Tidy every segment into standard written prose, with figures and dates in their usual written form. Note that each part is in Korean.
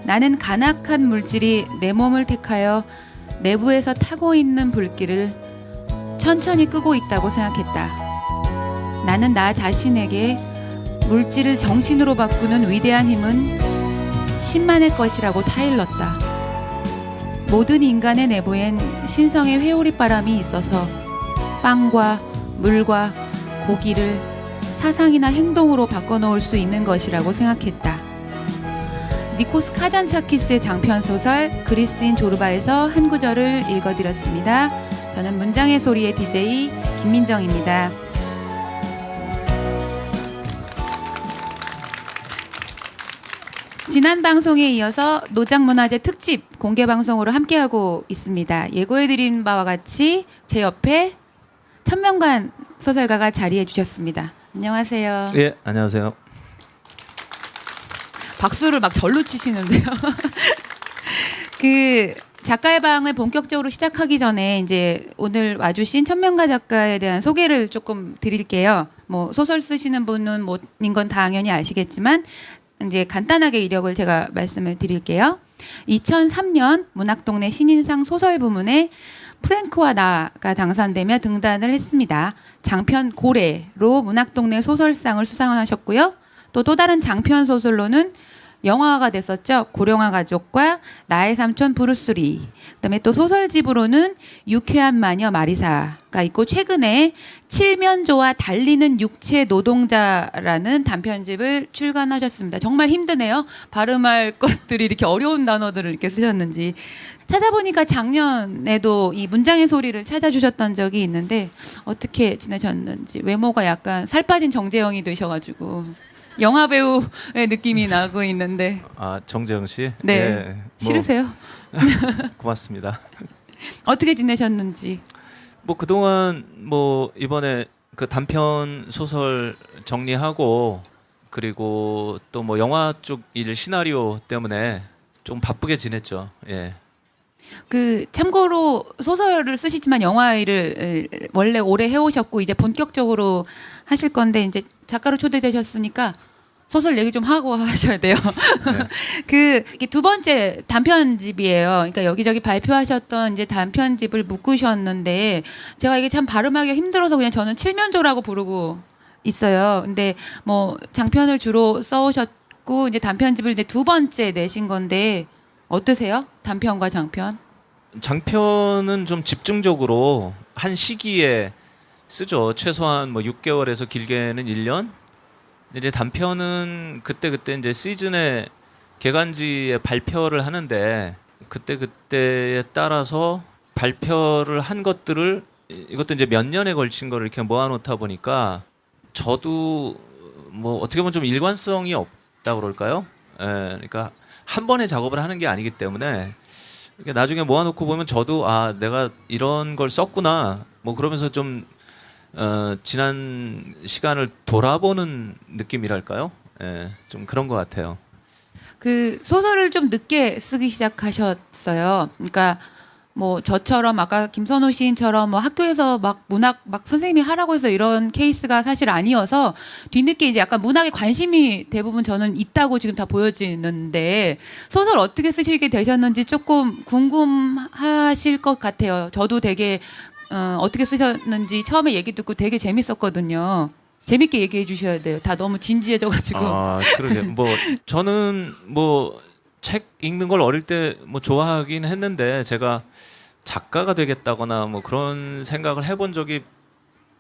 나는 간악한 물질이 내 몸을 택하여 내부에서 타고 있는 불길을 천천히 끄고 있다고 생각했다. 나는 나 자신에게 물질을 정신으로 바꾸는 위대한 힘은 신만의 것이라고 타일렀다. 모든 인간의 내부엔 신성의 회오리바람이 있어서 빵과 물과 고기를 사상이나 행동으로 바꿔놓을 수 있는 것이라고 생각했다. 니코스 카잔차키스의 장편소설 그리스인 조르바에서 한 구절을 읽어드렸습니다. 저는 문장의 소리의 DJ 김민정입니다. 지난 방송에 이어서 노장문화재 특집 공개방송으로 함께하고 있습니다. 예고해드린 바와 같이 제 옆에 천명관 소설가가 자리해 주셨습니다. 안녕하세요. 예, 안녕하세요. 박수를 막 절로 치시는데요. 그 작가의 방을 본격적으로 시작하기 전에 이제 오늘 와주신 천명가 작가에 대한 소개를 조금 드릴게요. 뭐 소설 쓰시는 분은 뭐인 건 당연히 아시겠지만 이제 간단하게 이력을 제가 말씀을 드릴게요. 2003년 문학동네 신인상 소설 부문에 프랭크와 나가 당선되며 등단을 했습니다. 장편 고래로 문학동네 소설상을 수상하셨고요. 또 다른 장편 소설로는 영화가 됐었죠. 고령화 가족과 나의 삼촌 브루스리. 그다음에 또 소설집으로는 유쾌한 마녀 마리사가 있고 최근에 칠면조와 달리는 육체 노동자라는 단편집을 출간하셨습니다. 정말 힘드네요. 발음할 것들이 이렇게 어려운 단어들을 이렇게 쓰셨는지. 찾아보니까 작년에도 이 문장의 소리를 찾아주셨던 적이 있는데 어떻게 지내셨는지. 외모가 약간 살 빠진 정재영이 되셔가지고 영화 배우의 느낌이 나고 있는데. 아, 정재영 씨? 네. 예, 싫으세요? 고맙습니다. 어떻게 지내셨는지. 뭐 그동안 뭐 이번에 그 단편 소설 정리하고 그리고 또 뭐 영화 쪽 일 시나리오 때문에 좀 바쁘게 지냈죠. 예. 그 참고로 소설을 쓰시지만 영화 일을 원래 오래 해오셨고 이제 본격적으로 하실 건데 이제 작가로 초대되셨으니까 소설 얘기 좀 하고 하셔야 돼요. 네. 이게 두 번째 단편집이에요. 그러니까 여기저기 발표하셨던 이제 단편집을 묶으셨는데 제가 이게 참 발음하기가 힘들어서 그냥 저는 칠면조라고 부르고 있어요. 근데 뭐 장편을 주로 써오셨고 이제 단편집을 이제 두 번째 내신 건데 어떠세요? 단편과 장편? 장편은 좀 집중적으로 한 시기에 쓰죠. 최소한 뭐 6개월에서 길게는 1년. 이제 단편은 그때 이제 시즌에 개간지에 발표를 하는데 그때에 따라서 발표를 한 것들을 이것도 이제 몇 년에 걸친 거를 이렇게 모아놓다 보니까 저도 뭐 어떻게 보면 좀 일관성이 없다 그럴까요? 예, 그러니까 한 번에 작업을 하는 게 아니기 때문에 나중에 모아놓고 보면 저도 아 내가 이런 걸 썼구나 뭐 그러면서 좀 지난 시간을 돌아보는 느낌이랄까요? 예, 좀 그런 것 같아요. 그 소설을 좀 늦게 쓰기 시작하셨어요. 그러니까 뭐 저처럼 아까 김선호 시인처럼 뭐 학교에서 막 문학 막 선생님이 하라고 해서 이런 케이스가 사실 아니어서 뒤늦게 이제 약간 문학에 관심이 대부분 저는 있다고 지금 다 보여지는데 소설 어떻게 쓰시게 되셨는지 조금 궁금하실 것 같아요. 저도 되게 어떻게 쓰셨는지 처음에 얘기 듣고 되게 재밌었거든요. 재밌게 얘기해 주셔야 돼요. 다 너무 진지해져가지고. 아, 그러게. 뭐 저는 뭐 책 읽는 걸 어릴 때 뭐 좋아하긴 했는데 제가 작가가 되겠다거나 뭐 그런 생각을 해본 적이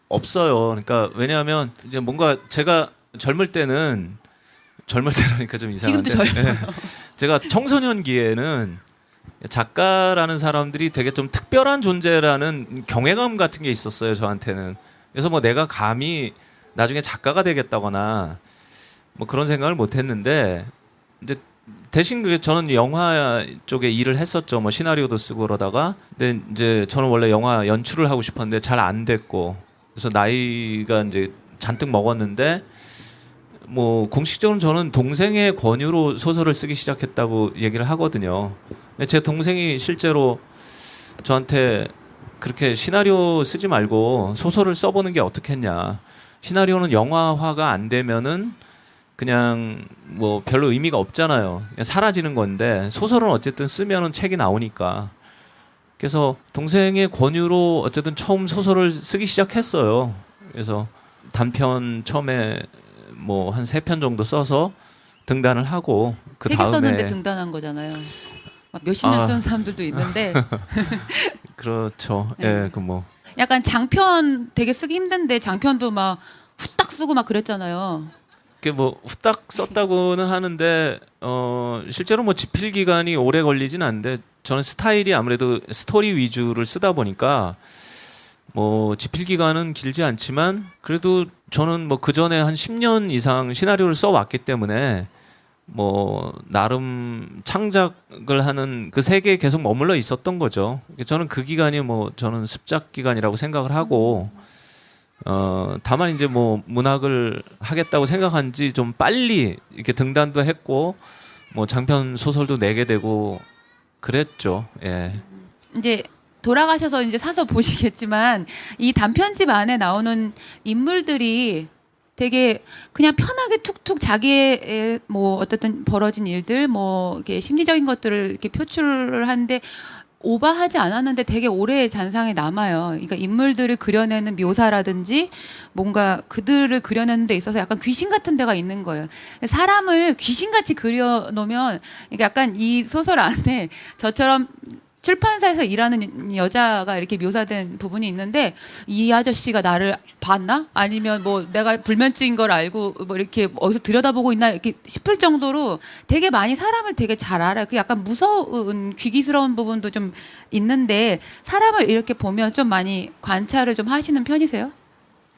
없어요. 그러니까 왜냐하면 이제 뭔가 제가 젊을 때라니까 좀 이상한데. 지금도 젊어요. 네. 제가 청소년기에는 작가라는 사람들이 되게 좀 특별한 존재라는 경외감 같은 게 있었어요, 저한테는. 그래서 뭐 내가 감히 나중에 작가가 되겠다거나 뭐 그런 생각을 못 했는데 근데 대신 저는 영화 쪽에 일을 했었죠. 뭐 시나리오도 쓰고 그러다가 근데 이제 저는 원래 영화 연출을 하고 싶었는데 잘 안 됐고 그래서 나이가 이제 잔뜩 먹었는데 뭐 공식적으로 저는 동생의 권유로 소설을 쓰기 시작했다고 얘기를 하거든요. 제 동생이 실제로 저한테 그렇게 시나리오 쓰지 말고 소설을 써보는 게 어떻겠냐. 시나리오는 영화화가 안 되면은 그냥 뭐 별로 의미가 없잖아요. 그냥 사라지는 건데 소설은 어쨌든 쓰면은 책이 나오니까. 그래서 동생의 권유로 어쨌든 처음 소설을 쓰기 시작했어요. 그래서 단편 처음에 뭐 한 3편 정도 써서 등단을 하고 그 3개 다음에 썼는데 등단한 거잖아요. 막 몇십 년 아. 쓰는 사람들도 있는데 그렇죠. 네. 예, 그 뭐 약간 장편 되게 쓰기 힘든데 장편도 막 후딱 쓰고 막 그랬잖아요. 그게 뭐 후딱 썼다고는 하는데 실제로 뭐 집필 기간이 오래 걸리진 않는데 저는 스타일이 아무래도 스토리 위주를 쓰다 보니까 뭐 집필 기간은 길지 않지만 그래도 저는 뭐 그 전에 한 10년 이상 시나리오를 써 왔기 때문에 뭐 나름 창작을 하는 그 세계에 계속 머물러 있었던 거죠. 저는 그 기간이 뭐 저는 습작 기간이라고 생각을 하고 다만 이제 뭐 문학을 하겠다고 생각한 지 좀 빨리 이렇게 등단도 했고 뭐 장편 소설도 내게 되고 그랬죠. 예. 이제 돌아가셔서 이제 사서 보시겠지만 이 단편집 안에 나오는 인물들이 되게 그냥 편하게 툭툭 자기의 뭐 어쨌든 벌어진 일들 뭐 이렇게 심리적인 것들을 이렇게 표출을 하는데 오버하지 않았는데 되게 오래 잔상에 남아요. 그러니까 인물들을 그려내는 묘사라든지 뭔가 그들을 그려내는 데 있어서 약간 귀신 같은 데가 있는 거예요. 사람을 귀신같이 그려놓으면 그러니까 약간 이 소설 안에 저처럼 출판사에서 일하는 여자가 이렇게 묘사된 부분이 있는데 이 아저씨가 나를 봤나? 아니면 뭐 내가 불면증인 걸 알고 뭐 이렇게 어디서 들여다보고 있나 이렇게 싶을 정도로 되게 많이 사람을 되게 잘 알아요. 그 약간 무서운 귀기스러운 부분도 좀 있는데 사람을 이렇게 보면 좀 많이 관찰을 좀 하시는 편이세요?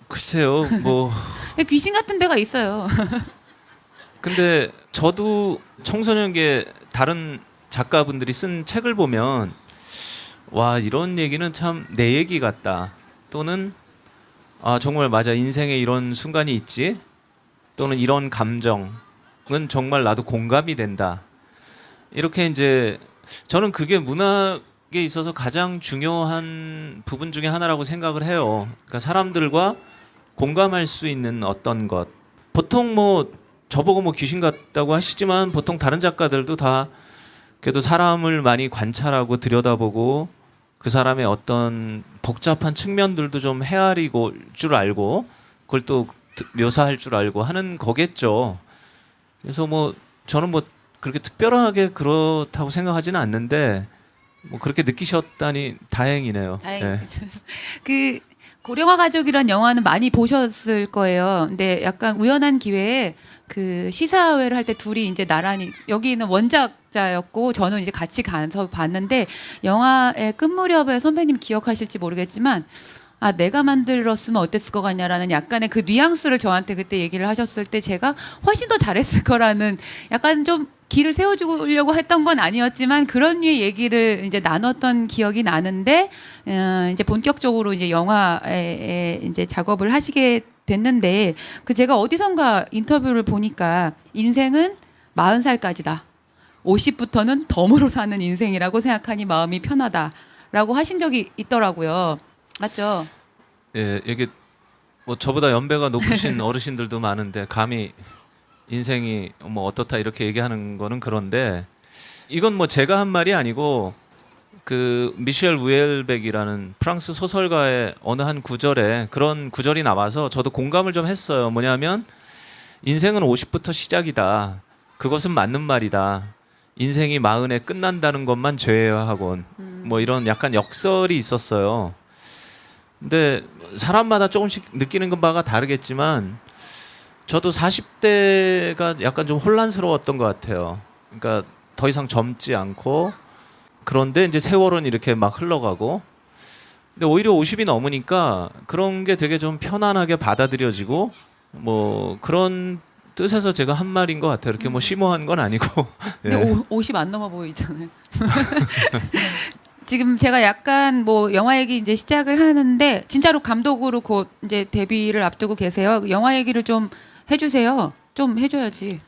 글쎄요. 뭐 귀신 같은 데가 있어요. 근데 저도 청소년기에 다른 작가분들이 쓴 책을 보면 와 이런 얘기는 참 내 얘기 같다 또는 아 정말 맞아 인생에 이런 순간이 있지 또는 이런 감정은 정말 나도 공감이 된다 이렇게 이제 저는 그게 문학에 있어서 가장 중요한 부분 중에 하나라고 생각을 해요. 그러니까 사람들과 공감할 수 있는 어떤 것 보통 뭐 저보고 뭐 귀신 같다고 하시지만 보통 다른 작가들도 다 그래도 사람을 많이 관찰하고 들여다보고 그 사람의 어떤 복잡한 측면들도 좀 헤아리고 줄 알고 그걸 또 묘사할 줄 알고 하는 거겠죠. 그래서 뭐 저는 뭐 그렇게 특별하게 그렇다고 생각하지는 않는데 뭐 그렇게 느끼셨다니 다행이네요. 다행이죠. 네. 그 고령화 가족이란 영화는 많이 보셨을 거예요. 근데 약간 우연한 기회에 그 시사회를 할 때 둘이 이제 나란히 여기는 원작자였고 저는 이제 같이 가서 봤는데 영화의 끝 무렵에 선배님 기억하실지 모르겠지만 아 내가 만들었으면 어땠을 것 같냐라는 약간의 그 뉘앙스를 저한테 그때 얘기를 하셨을 때 제가 훨씬 더 잘했을 거라는 약간 좀 길을 세워주려고 했던 건 아니었지만 그런 류의 얘기를 이제 나눴던 기억이 나는데 이제 본격적으로 이제 영화에 이제 작업을 하시게 됐는데 그 제가 어디선가 인터뷰를 보니까 인생은 40살까지다. 50부터는 덤으로 사는 인생이라고 생각하니 마음이 편하다라고 하신 적이 있더라고요. 맞죠? 예, 여기 뭐 저보다 연배가 높으신 어르신들도 많은데 감히 인생이 뭐 어떻다 이렇게 얘기하는 거는 그런데 이건 뭐 제가 한 말이 아니고 그 미셸 우엘백이라는 프랑스 소설가의 어느 한 구절에 그런 구절이 나와서 저도 공감을 좀 했어요. 뭐냐면 인생은 50부터 시작이다. 그것은 맞는 말이다. 인생이 40에 끝난다는 것만 죄예요 하곤 뭐 이런 약간 역설이 있었어요. 근데 사람마다 조금씩 느끼는 바가 다르겠지만 저도 40대가 약간 좀 혼란스러웠던 것 같아요. 그러니까 더 이상 젊지 않고 그런데 이제 세월은 이렇게 막 흘러가고 근데 오히려 50이 넘으니까 그런 게 되게 좀 편안하게 받아들여지고 뭐 그런 뜻에서 제가 한 말인 것 같아요. 이렇게 뭐 심오한 건 아니고. 근데 예. 50 안 넘어 보이잖아요. 지금 제가 약간 뭐 영화 얘기 이제 시작을 하는데 진짜로 감독으로 곧 이제 데뷔를 앞두고 계세요. 영화 얘기를 좀 해주세요. 좀 해줘야지.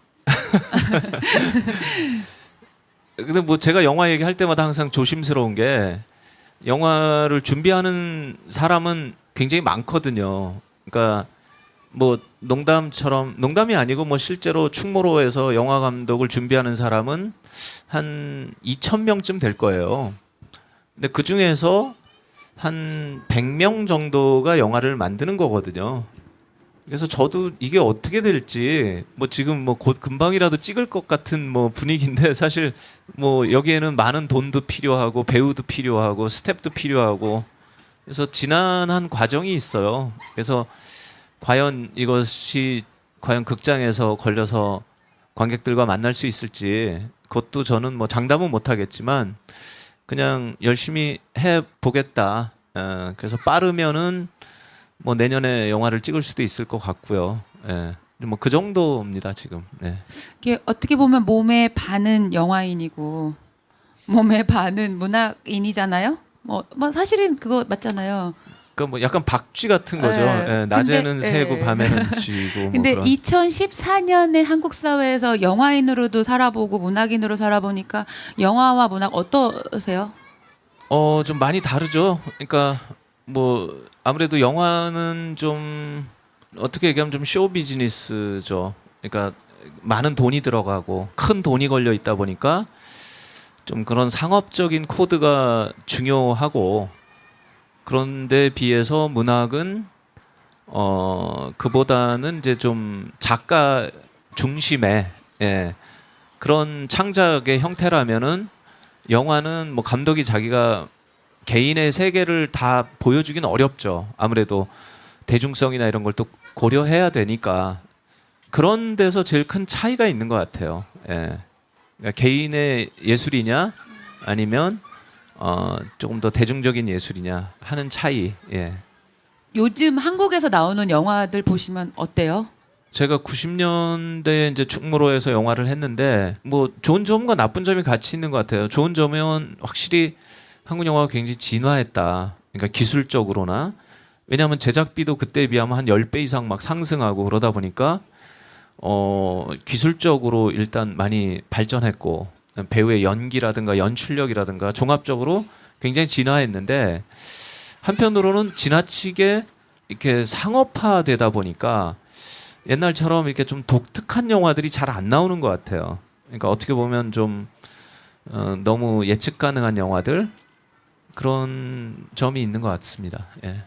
근데 뭐 제가 영화 얘기할 때마다 항상 조심스러운 게 영화를 준비하는 사람은 굉장히 많거든요. 그러니까 뭐 농담이 아니고 뭐 실제로 충무로에서 영화 감독을 준비하는 사람은 한 2,000명쯤 될 거예요. 근데 그 중에서 한 100명 정도가 영화를 만드는 거거든요. 그래서 저도 이게 어떻게 될지 뭐 지금 뭐 곧 금방이라도 찍을 것 같은 뭐 분위기인데 사실 뭐 여기에는 많은 돈도 필요하고 배우도 필요하고 스태프도 필요하고 그래서 지난한 과정이 있어요. 그래서 과연 이것이 과연 극장에서 걸려서 관객들과 만날 수 있을지 그것도 저는 뭐 장담은 못 하겠지만 그냥 열심히 해 보겠다. 그래서 빠르면은 뭐 내년에 영화를 찍을 수도 있을 것 같고요. 예. 뭐 그 정도입니다 지금. 네. 이게 어떻게 보면 몸의 반은 영화인이고 몸의 반은 문학인이잖아요. 뭐 사실은 그거 맞잖아요. 그 뭐 약간 박쥐 같은 거죠. 예, 낮에는 근데, 새고 밤에는 쥐고. 근데 뭐 그런. 2014년에 한국 사회에서 영화인으로도 살아보고 문학인으로 살아보니까 영화와 문학 어떠세요? 좀 많이 다르죠. 그러니까 뭐 아무래도 영화는 좀 어떻게 얘기하면 좀 쇼 비즈니스죠. 그러니까 많은 돈이 들어가고 큰 돈이 걸려 있다 보니까 좀 그런 상업적인 코드가 중요하고 그런데 비해서 문학은 그보다는 이제 좀 작가 중심의 예, 그런 창작의 형태라면은 영화는 뭐 감독이 자기가 개인의 세계를 다 보여주기는 어렵죠. 아무래도 대중성이나 이런 걸 또 고려해야 되니까 그런 데서 제일 큰 차이가 있는 것 같아요. 예. 그러니까 개인의 예술이냐 아니면 조금 더 대중적인 예술이냐 하는 차이. 예. 요즘 한국에서 나오는 영화들 보시면 어때요? 제가 90년대에 이제 충무로에서 영화를 했는데 뭐 좋은 점과 나쁜 점이 같이 있는 것 같아요. 좋은 점은 확실히 한국 영화가 굉장히 진화했다. 그러니까 기술적으로나 왜냐하면 제작비도 그때에 비하면 한 10배 이상 막 상승하고 그러다 보니까 기술적으로 일단 많이 발전했고 배우의 연기라든가 연출력이라든가 종합적으로 굉장히 진화했는데 한편으로는 지나치게 이렇게 상업화되다 보니까 옛날처럼 이렇게 좀 독특한 영화들이 잘 안 나오는 것 같아요. 그러니까 어떻게 보면 좀 너무 예측 가능한 영화들 그런 점이 있는 것 같습니다. 예.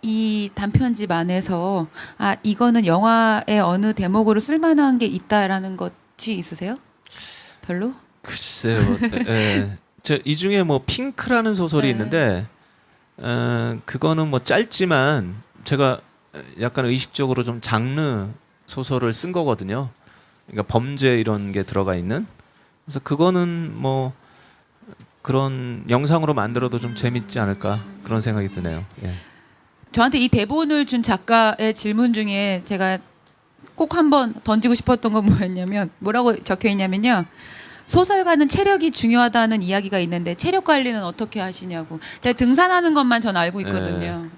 이 단편집 안에서 이거는 영화의 어느 대목으로 쓸만한 게 있다라는 것이 있으세요? 별로? 글쎄요. 예. 이 중에 뭐 핑크라는 소설이 네. 있는데 그거는 뭐 짧지만 제가 약간 의식적으로 좀 장르 소설을 쓴 거거든요. 그러니까 범죄 이런 게 들어가 있는. 그래서 그거는 뭐 그런 영상으로 만들어도 좀 재밌지 않을까 그런 생각이 드네요. 예. 저한테 이 대본을 준 작가의 질문 중에 제가 꼭 한번 던지고 싶었던 건 뭐였냐면 뭐라고 적혀 있냐면요. 소설가는 체력이 중요하다는 이야기가 있는데 체력 관리는 어떻게 하시냐고. 제가 등산하는 것만 전 알고 있거든요.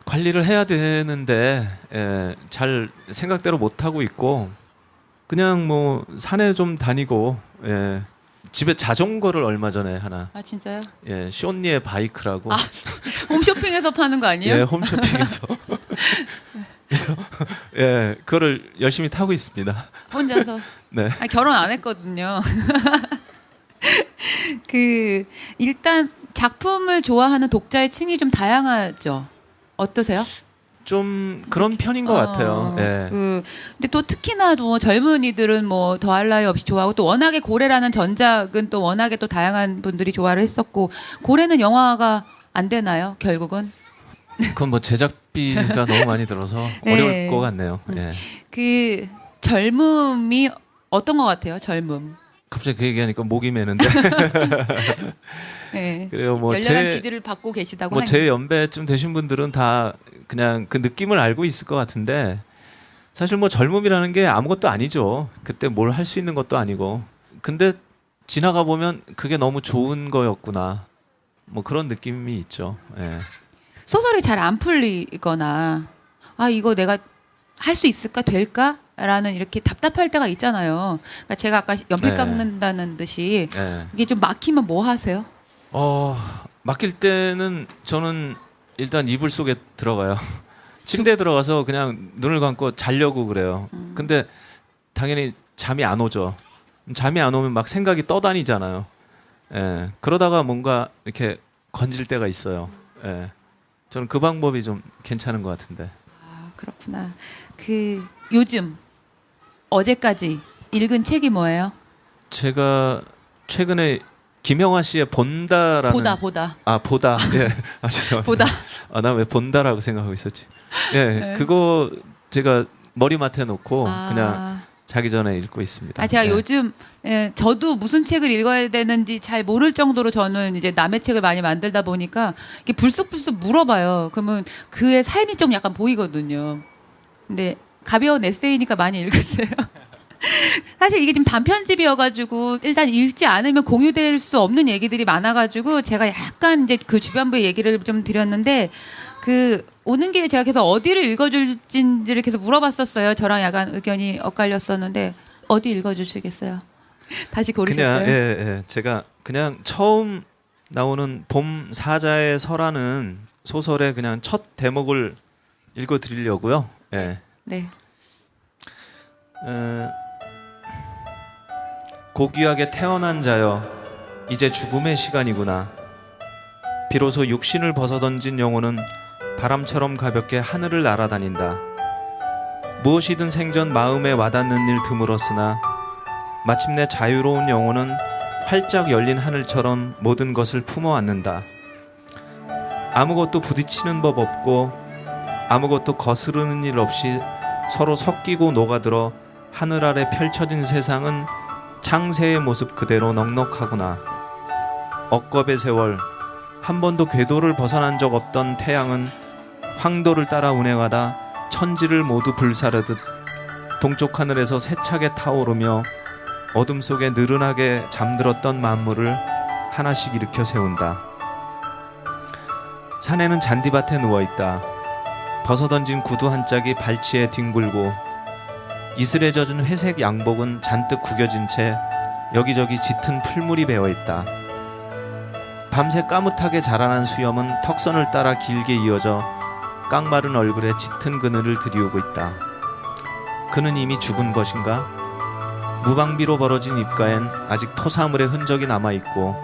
관리를 해야 되는데 잘 생각대로 못 하고 있고 그냥 뭐 산에 좀 다니고 집에 자전거를 얼마 전에 하나 진짜요? 쇼니의 바이크라고 홈쇼핑에서 파는 거 아니에요? 홈쇼핑에서 그래서 그거를 열심히 타고 있습니다. 혼자서. 네. 결혼 안 했거든요. 일단 작품을 좋아하는 독자의 층이 좀 다양하죠. 어떠세요? 좀 그런 편인 것 같아요. 예. 근데 또 특히나 또 젊은이들은 뭐 더할 나위 없이 좋아하고 또 워낙에 고래라는 전작은 또 워낙에 또 다양한 분들이 좋아를 했었고 고래는 영화가 안 되나요? 결국은? 그건 뭐 제작비가 너무 많이 들어서 네. 어려울 것 같네요. 예. 그 젊음이 어떤 것 같아요? 젊음. 갑자기 그 얘기하니까 목이 메는데. 네. 그래요. 뭐 열렬한 지지를 받고 계시다고 뭐 제 연배쯤 되신 분들은 다 그냥 그 느낌을 알고 있을 것 같은데 사실 뭐 젊음이라는 게 아무것도 아니죠. 그때 뭘 할 수 있는 것도 아니고. 근데 지나가 보면 그게 너무 좋은 거였구나. 뭐 그런 느낌이 있죠. 예. 소설이 잘 안 풀리거나 이거 내가 할 수 있을까 될까? 라는 이렇게 답답할 때가 있잖아요. 그러니까 제가 아까 연필 네. 깎는다는 듯이 예. 이게 좀 막히면 뭐 하세요? 맡길 때는 저는 일단 이불 속에 들어가요. 침대에 들어가서 그냥 눈을 감고 자려고 그래요. 근데 당연히 잠이 안 오죠. 잠이 안 오면 막 생각이 떠다니잖아요. 예. 그러다가 뭔가 이렇게 건질 때가 있어요. 예. 저는 그 방법이 좀 괜찮은 것 같은데. 아, 그렇구나. 그 요즘 어제까지 읽은 책이 뭐예요? 제가 최근에 김영하 씨의 본다라는 보다. 아 보다 예 아 죄송합니다. 보다. 나 왜 본다라고 생각하고 있었지. 예 네. 그거 제가 머리맡에 놓고 아. 그냥 자기 전에 읽고 있습니다. 아, 제가 예. 요즘 저도 무슨 책을 읽어야 되는지 잘 모를 정도로 저는 이제 남의 책을 많이 만들다 보니까 이렇게 불쑥불쑥 물어봐요. 그러면 그의 삶이 좀 약간 보이거든요. 근데 가벼운 에세이니까 많이 읽으세요. 사실 이게 지금 단편집이어가지고 일단 읽지 않으면 공유될 수 없는 얘기들이 많아가지고 제가 약간 이제 그 주변부의 얘기를 좀 드렸는데 그 오는 길에 제가 계속 어디를 읽어줄지를 계속 물어봤었어요. 저랑 약간 의견이 엇갈렸었는데 어디 읽어주시겠어요? 다시 고르셨어요? 그냥 예. 제가 그냥 처음 나오는 봄 사자의 서라는 소설의 그냥 첫 대목을 읽어드리려고요. 예. 네. 고귀하게 태어난 자여 이제 죽음의 시간이구나. 비로소 육신을 벗어던진 영혼은 바람처럼 가볍게 하늘을 날아다닌다. 무엇이든 생전 마음에 와닿는 일 드물었으나 마침내 자유로운 영혼은 활짝 열린 하늘처럼 모든 것을 품어 안는다. 아무것도 부딪히는 법 없고 아무것도 거스르는 일 없이 서로 섞이고 녹아들어 하늘 아래 펼쳐진 세상은 창세의 모습 그대로 넉넉하구나. 억겁의 세월, 한 번도 궤도를 벗어난 적 없던 태양은 황도를 따라 운행하다 천지를 모두 불사르듯 동쪽 하늘에서 세차게 타오르며 어둠 속에 느른하게 잠들었던 만물을 하나씩 일으켜 세운다. 산에는 잔디밭에 누워있다. 벗어던진 구두 한 짝이 발치에 뒹굴고 이슬에 젖은 회색 양복은 잔뜩 구겨진 채 여기저기 짙은 풀물이 배어있다. 밤새 까뭇하게 자라난 수염은 턱선을 따라 길게 이어져 깡마른 얼굴에 짙은 그늘을 들이우고 있다. 그는 이미 죽은 것인가? 무방비로 벌어진 입가엔 아직 토사물의 흔적이 남아있고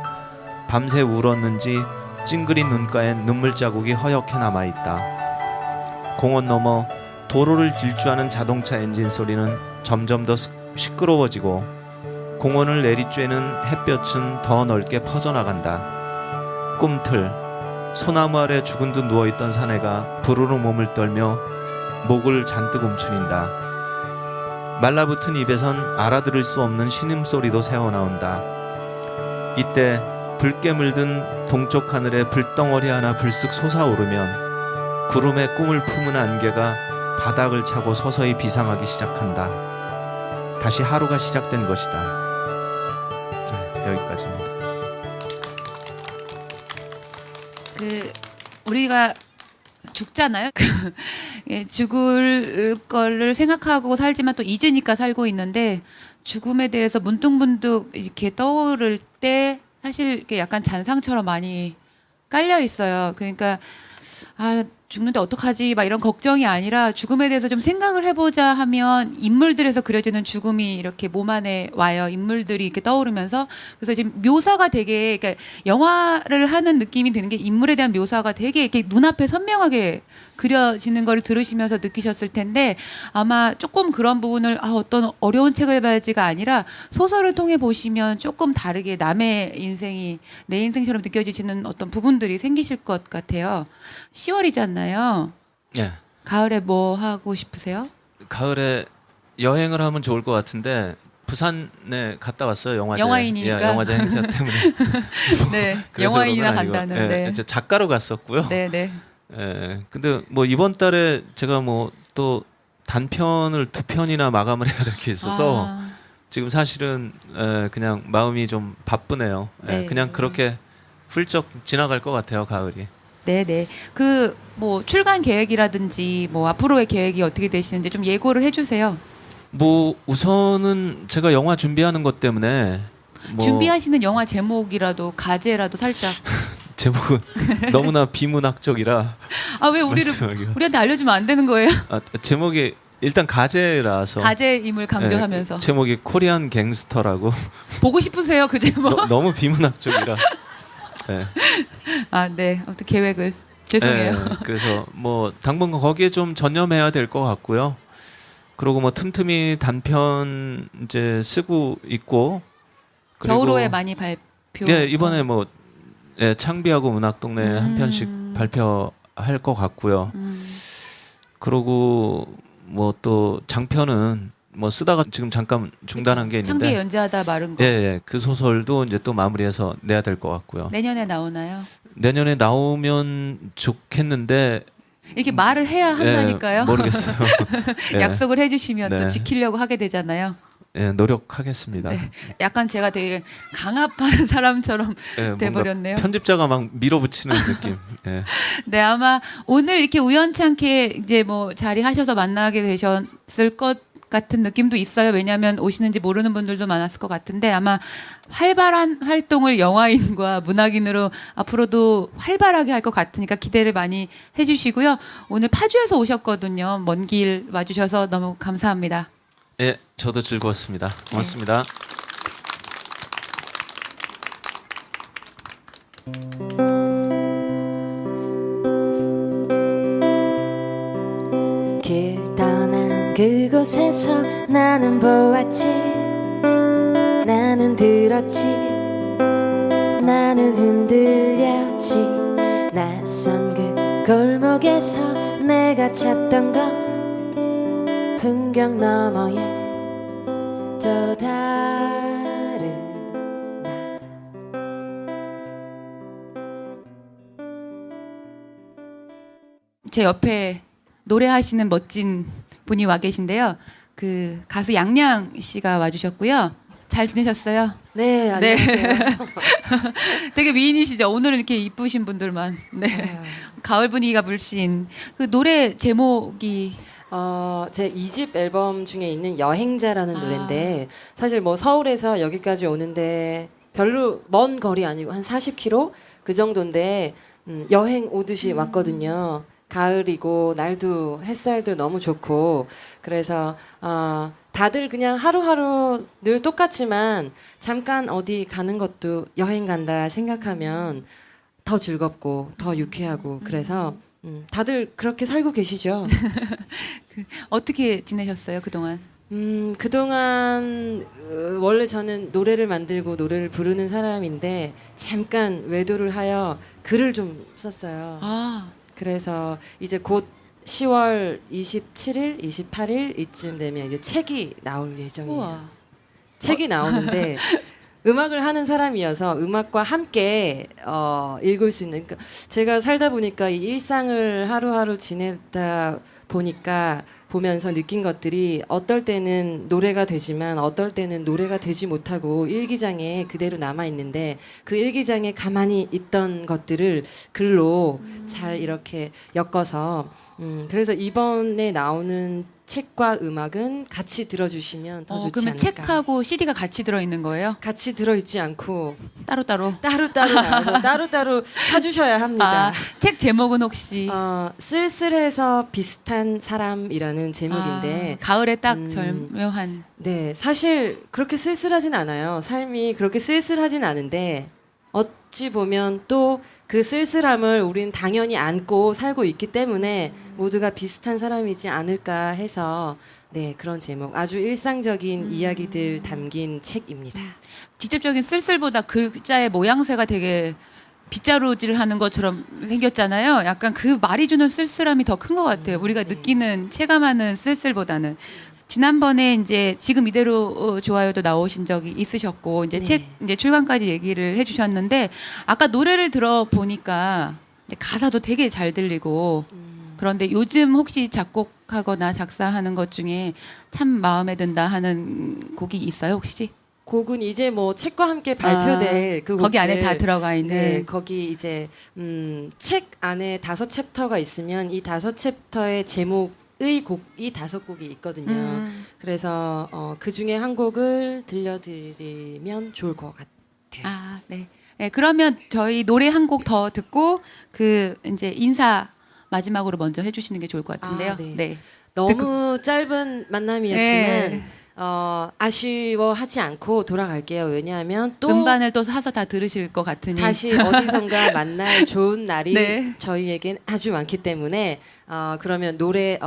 밤새 울었는지 찡그린 눈가엔 눈물 자국이 허옇게 남아있다. 공원 너머 도로를 질주하는 자동차 엔진 소리는 점점 더 시끄러워지고 공원을 내리쬐는 햇볕은 더 넓게 퍼져나간다. 꿈틀, 소나무 아래 죽은 듯 누워있던 사내가 부르르 몸을 떨며 목을 잔뜩 움츠린다. 말라붙은 입에선 알아들을 수 없는 신음소리도 새어나온다. 이때 붉게 물든 동쪽 하늘에 불덩어리 하나 불쑥 솟아오르면 구름에 꿈을 품은 안개가 바닥을 차고 서서히 비상하기 시작한다. 다시 하루가 시작된 것이다. 네, 여기까지입니다. 그 우리가 죽잖아요. 예, 죽을 거를 생각하고 살지만 또 잊으니까 살고 있는데 죽음에 대해서 문득문득 이렇게 떠오를 때 사실 이렇게 약간 잔상처럼 많이 깔려 있어요. 그러니까 죽는데 어떡하지? 막 이런 걱정이 아니라 죽음에 대해서 좀 생각을 해보자 하면 인물들에서 그려지는 죽음이 이렇게 몸 안에 와요. 인물들이 이렇게 떠오르면서. 그래서 지금 묘사가 되게, 그러니까 영화를 하는 느낌이 드는 게 인물에 대한 묘사가 되게 이렇게 눈앞에 선명하게 그려지는 걸 들으시면서 느끼셨을 텐데 아마 조금 그런 부분을 어떤 어려운 책을 봐야지가 아니라 소설을 통해 보시면 조금 다르게 남의 인생이 내 인생처럼 느껴지시는 어떤 부분들이 생기실 것 같아요. 10월이잖아요. 네. 가을에 뭐 하고 싶으세요? 가을에 여행을 하면 좋을 것 같은데 부산에 갔다 왔어요. 영화제. 영화인이니까. 예, 영화제 행사 때문에. 네, 그래서 영화인이나 그런 건 아니고, 간다는. 네. 이제 작가로 갔었고요. 네, 네. 예, 근데 뭐 이번 달에 제가 뭐 또 단편을 2편이나 마감을 해야 될 게 있어서 지금 사실은 그냥 마음이 좀 바쁘네요. 네. 그냥 그렇게 훌쩍 지나갈 것 같아요, 가을이. 네네. 그 뭐 출간 계획이라든지 뭐 앞으로의 계획이 어떻게 되시는지 좀 예고를 해주세요. 뭐 우선은 제가 영화 준비하는 것 때문에 뭐 준비하시는 영화 제목이라도 가제라도 살짝. 제목은 너무나 비문학적이라 아 왜 우리를 말씀하기가. 우리한테 알려주면 안 되는 거예요? 제목이 일단 가제라서 가제임을 강조하면서 예, 제목이 코리안 갱스터라고 보고 싶으세요 그 제목? 너무 비문학적이라. 예. 아 네, 아무튼 계획을 죄송해요. 예, 그래서 뭐 당분간 거기에 좀 전념해야 될 것 같고요. 그리고 뭐 틈틈이 단편 이제 쓰고 있고. 그리고 겨울호에 많이 발표. 네, 이번에 뭐 예, 창비하고 문학동네 한 편씩 발표할 것 같고요. 그리고 뭐 또 장편은 뭐 쓰다가 지금 잠깐 중단한 게 있는데 창비에 연재하다 마른 거. 예, 예, 그 소설도 이제 또 마무리해서 내야 될 것 같고요. 내년에 나오나요? 내년에 나오면 좋겠는데 이렇게 말을 해야 한다니까요. 예, 모르겠어요. 예, 약속을 해주시면 또 네. 지키려고 하게 되잖아요. 예, 노력하겠습니다. 네. 약간 제가 되게 강압하는 사람처럼 예, 뭔가 돼버렸네요. 편집자가 막 밀어붙이는 느낌. 예. 네, 아마 오늘 이렇게 우연찮게 이제 뭐 자리하셔서 만나게 되셨을 것 같은 느낌도 있어요. 왜냐하면 오시는지 모르는 분들도 많았을 것 같은데 아마 활발한 활동을 영화인과 문학인으로 앞으로도 활발하게 할 것 같으니까 기대를 많이 해주시고요. 오늘 파주에서 오셨거든요. 먼 길 와주셔서 너무 감사합니다. 예, 저도 즐거웠습니다. 고맙습니다. 길 떠난 그곳에서 나는 보았지 나는 들었지 나는 흔들렸지 낯선 그 골목에서 내가 찾던 건 풍경 너머에 또 다른 나 제 옆에 노래하시는 멋진 분이 와 계신데요. 그 가수 양양 씨가 와주셨고요. 잘 지내셨어요? 네, 안녕하세요. 되게 미인이시죠? 오늘은 이렇게 이쁘신 분들만. 네. 가을 분위기가 물씬. 그 노래 제목이 제 2집 앨범 중에 있는 여행자라는 아. 노래인데 사실 뭐 서울에서 여기까지 오는데 별로 먼 거리 아니고 한 40km 그 정도인데 여행 오듯이 왔거든요. 가을이고 날도 햇살도 너무 좋고 그래서 다들 그냥 하루하루 늘 똑같지만 잠깐 어디 가는 것도 여행 간다 생각하면 더 즐겁고 더 유쾌하고 그래서 다들 그렇게 살고 계시죠? 어떻게 지내셨어요 그동안? 그동안 원래 저는 노래를 만들고 노래를 부르는 사람인데 잠깐 외도를 하여 글을 좀 썼어요. 아, 그래서 이제 곧 10월 27일, 28일 이쯤 되면 이제 책이 나올 예정이에요. 우와. 책이 나오는데 음악을 하는 사람이어서 음악과 함께 읽을 수 있는 그러니까 제가 살다 보니까 이 일상을 하루하루 지내다 보니까 보면서 느낀 것들이 어떨 때는 노래가 되지만 어떨 때는 노래가 되지 못하고 일기장에 그대로 남아 있는데 그 일기장에 가만히 있던 것들을 글로 잘 이렇게 엮어서 그래서 이번에 나오는 책과 음악은 같이 들어주시면 더 좋지 그러면 않을까. 책하고 CD가 같이 들어있는 거예요? 같이 들어있지 않고 따로따로? 따로따로 나와서 따로따로 사주셔야 합니다. 아, 책 제목은 혹시? 쓸쓸해서 비슷한 사람이라는 제목인데 가을에 딱 절묘한. 네, 사실 그렇게 쓸쓸하진 않아요. 삶이 그렇게 쓸쓸하진 않은데 어찌 보면 또 그 쓸쓸함을 우린 당연히 안고 살고 있기 때문에 모두가 비슷한 사람이지 않을까 해서 네, 그런 제목. 아주 일상적인 이야기들 담긴 책입니다. 직접적인 쓸쓸보다 글자의 모양새가 되게 빗자루질하는 것처럼 생겼잖아요. 약간 그 말이 주는 쓸쓸함이 더 큰 것 같아요. 우리가 느끼는 체감하는 쓸쓸보다는. 지난번에 이제 지금 이대로 좋아요도 나오신 적이 있으셨고 이제 네. 책 이제 출간까지 얘기를 해주셨는데 아까 노래를 들어보니까 이제 가사도 되게 잘 들리고 그런데 요즘 혹시 작곡하거나 작사하는 것 중에 참 마음에 든다 하는 곡이 있어요 혹시? 곡은 이제 뭐 책과 함께 발표될 그 거기 안에 곡들. 다 들어가 있는. 네, 거기 이제 책 안에 5챕터가 있으면 이 5챕터의 제목의 곡이 5곡이 있거든요. 그래서 그 중에 한 곡을 들려드리면 좋을 것 같아요. 아, 네. 네, 그러면 저희 노래 한 곡 더 듣고 그 이제 인사 마지막으로 먼저 해주시는 게 좋을 것 같은데요. 아, 네. 네. 너무 짧은 만남이었지만 네. 아쉬워하지 않고 돌아갈게요. 왜냐하면 또 음반을 또 사서 다 들으실 것 같으니 다시 어디선가 만날 좋은 날이 네. 저희에겐 아주 많기 때문에 그러면 노래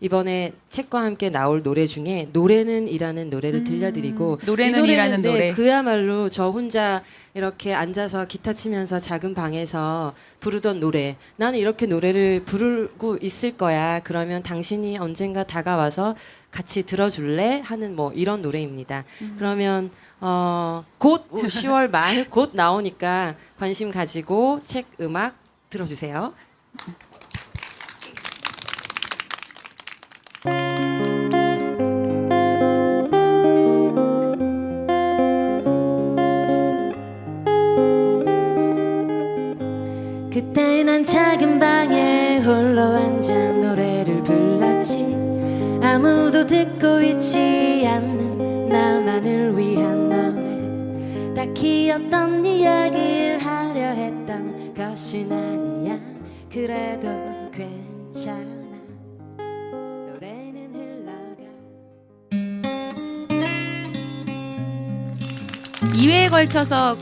이번에 책과 함께 나올 노래 중에 노래는이라는 노래를 들려드리고 노래는 이 이라는 네, 노래. 그야말로 저 혼자 이렇게 앉아서 기타 치면서 작은 방에서 부르던 노래 나는 이렇게 노래를 부르고 있을 거야. 그러면 당신이 언젠가 다가와서 같이 들어줄래? 하는 뭐 이런 노래입니다. 그러면 곧 10월 말 곧 나오니까 관심 가지고 책 음악 들어주세요. 그때 난 작은 방에 홀로 앉아 노래를 불렀지. 아무도 듣고 있지 않는 나만을 위한 노래. 딱히 어떤 이야기를 하려 했던 것은 아니야. 그래도 괜찮아. 노래는 흘러가. 2회에 걸쳐서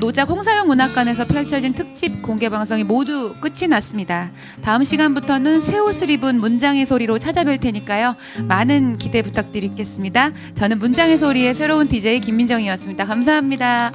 노작 홍사용 문학관에서 펼쳐진 특집 공개 방송이 모두 끝이 났습니다. 다음 시간부터는 새 옷을 입은 문장의 소리로 찾아뵐 테니까요. 많은 기대 부탁드리겠습니다. 저는 문장의 소리의 새로운 DJ 김민정이었습니다. 감사합니다.